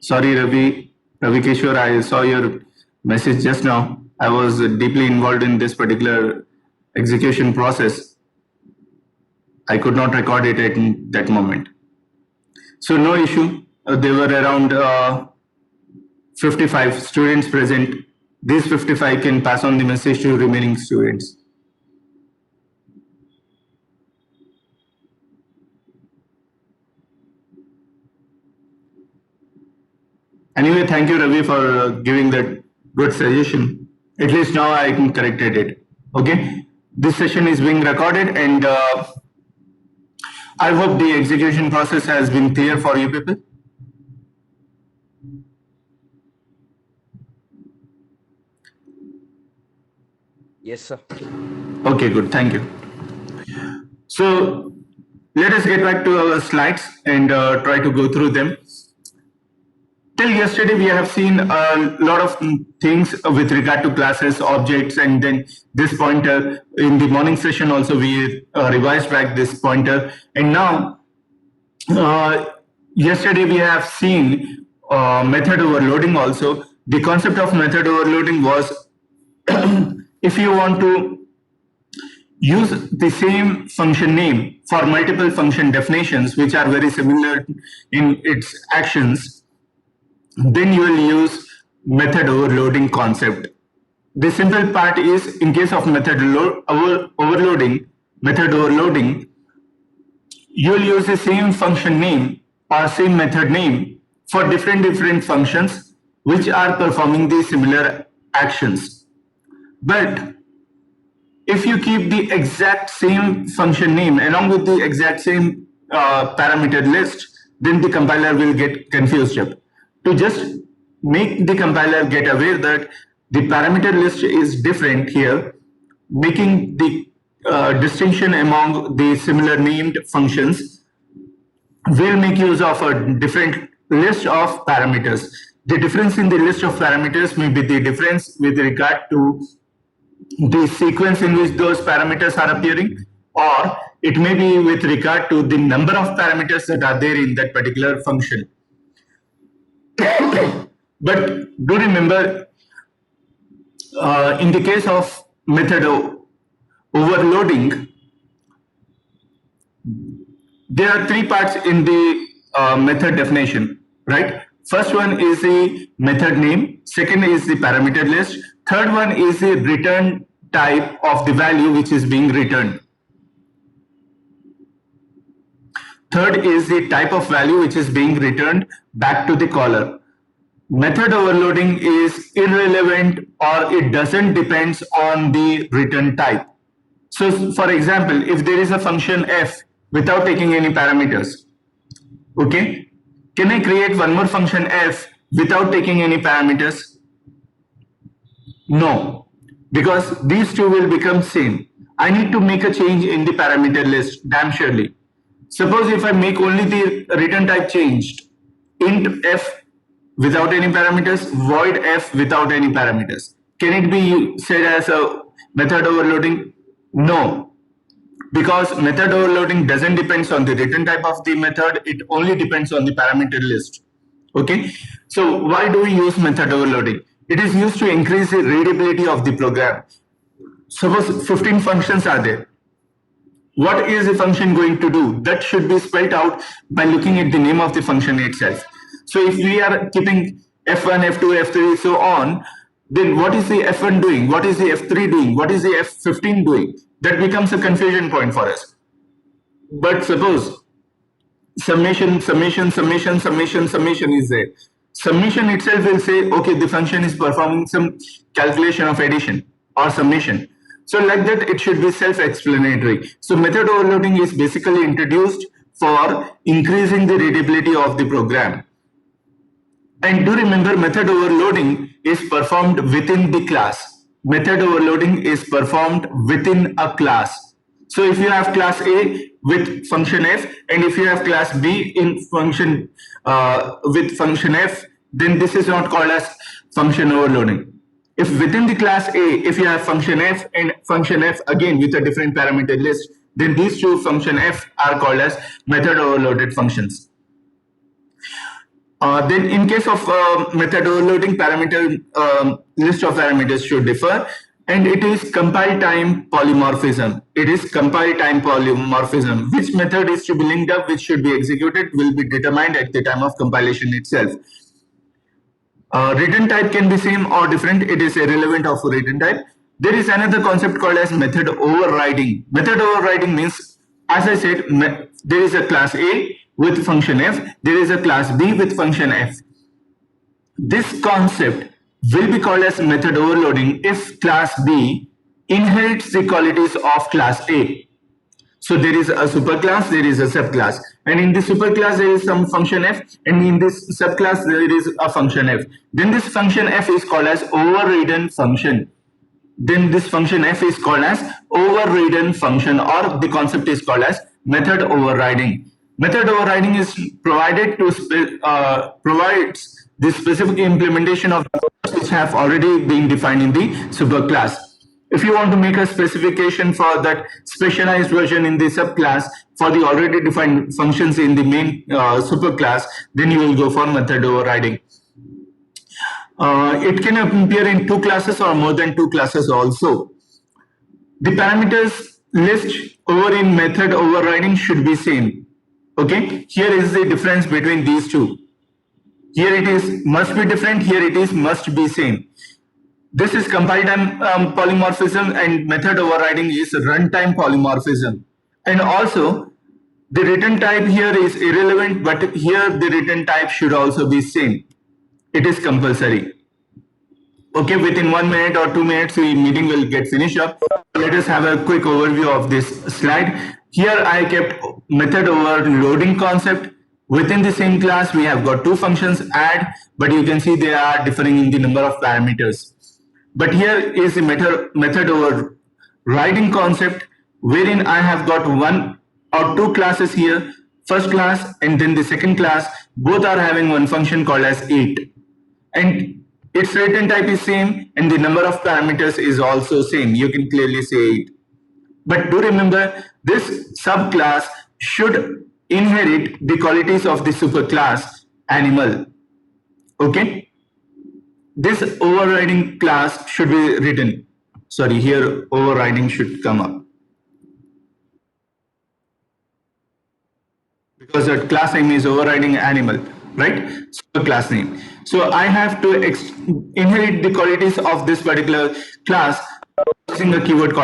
Sorry, Ravi Kishore, I saw your message just now. I was deeply involved in this particular execution process. I could not record it at that moment. So no issue. There were around 55 students present. These 55 can pass on the message to remaining students. Anyway, thank you, Ravi, for giving that good suggestion. At least now I can corrected it. Okay. This session is being recorded, and I hope the execution process has been clear for you people. Yes, sir. Okay, good. Thank you. So let us get back to our slides and try to go through them. Till yesterday, we have seen a lot of things with regard to classes, objects, and then this pointer. In the morning session also, we revised back this pointer. And now, yesterday we have seen method overloading also. The concept of method overloading was if you want to use the same function name for multiple function definitions which are very similar in its actions, then you will use method overloading concept. The simple part is, in case of method overloading, you will use the same function name or same method name for different functions which are performing the similar actions. But if you keep the exact same function name along with the exact same parameter list, then the compiler will get confused up. To just make the compiler get aware that the parameter list is different here, making the distinction among the similar named functions, will make use of a different list of parameters. The difference in the list of parameters may be the difference with regard to the sequence in which those parameters are appearing, or it may be with regard to the number of parameters that are there in that particular function. But do remember, in the case of method overloading, there are three parts in the method definition, right? First one is the method name, second is the parameter list, third one is the return type of the value which is being returned. Third is the type of value which is being returned back to the caller. Method overloading is irrelevant, or it doesn't depend on the return type. So for example, if there is a function f without taking any parameters, okay, can I create one more function f without taking any parameters? No, because these two will become same. I need to make a change in the parameter list, damn surely. Suppose if I make only the return type changed, int f without any parameters, void f without any parameters, can it be said as a method overloading? No, because method overloading doesn't depend on the return type of the method, it only depends on the parameter list. Okay, so why do we use method overloading? It is used to increase the readability of the program. Suppose 15 functions are there. What is the function going to do? That should be spelled out by looking at the name of the function itself. So if we are keeping f1, f2, f3, so on, then what is the f1 doing? What is the f3 doing? What is the f15 doing? That becomes a confusion point for us. But suppose summation is there. Summation itself will say, okay, the function is performing some calculation of addition or summation. So like that, it should be self-explanatory. So method overloading is basically introduced for increasing the readability of the program. And do remember, method overloading is performed within the class. Method overloading is performed within a class. So if you have class A with function f, and if you have class B in function with function f, then this is not called as function overloading. If within the class A, if you have function f and function f again with a different parameter list, then these two function f are called as method overloaded functions. Then in case of method overloading, parameter list of parameters should differ, and it is compile time polymorphism. It is compile time polymorphism. Which method is to be linked up, which should be executed, will be determined at the time of compilation itself. Return type can be same or different. It is irrelevant of return type. There is another concept called as method overriding. Method overriding means, as I said, there is a class A with function f, there is a class B with function f. This concept will be called as method overloading if class B inherits the qualities of class A. So there is a superclass, there is a subclass, and in the superclass there is some function f, and in this subclass there is a function f. Then this function f is called as overridden function. Then this function f is called as overridden function, or the concept is called as method overriding. Method overriding is provided to provides the specific implementation of which have already been defined in the superclass. If you want to make a specification for that specialized version in the subclass for the already defined functions in the main superclass, then you will go for method overriding. It can appear in two classes or more than two classes also. The parameters list over in method overriding should be same. Okay, here is the difference between these two. Here it is must be different, here it is must be same. This is compile time polymorphism, and method overriding is runtime polymorphism. And also the return type here is irrelevant, but here the return type should also be same. It is compulsory. Okay, within 1 minute or 2 minutes the meeting will get finished up. Let us have a quick overview of this slide. Here I kept method overloading concept. Within the same class we have got two functions add, but you can see they are differing in the number of parameters. But here is the method overriding concept, wherein I have got one or two classes here, first class and then the second class. Both are having one function called as 8, and its return type is same and the number of parameters is also same. You can clearly say 8. But do remember, this subclass should inherit the qualities of the superclass animal. Okay, this overriding class should be written. Sorry, here overriding should come up, because that class name is overriding animal, right? So class name. So I have to inherit the qualities of this particular class using a keyword called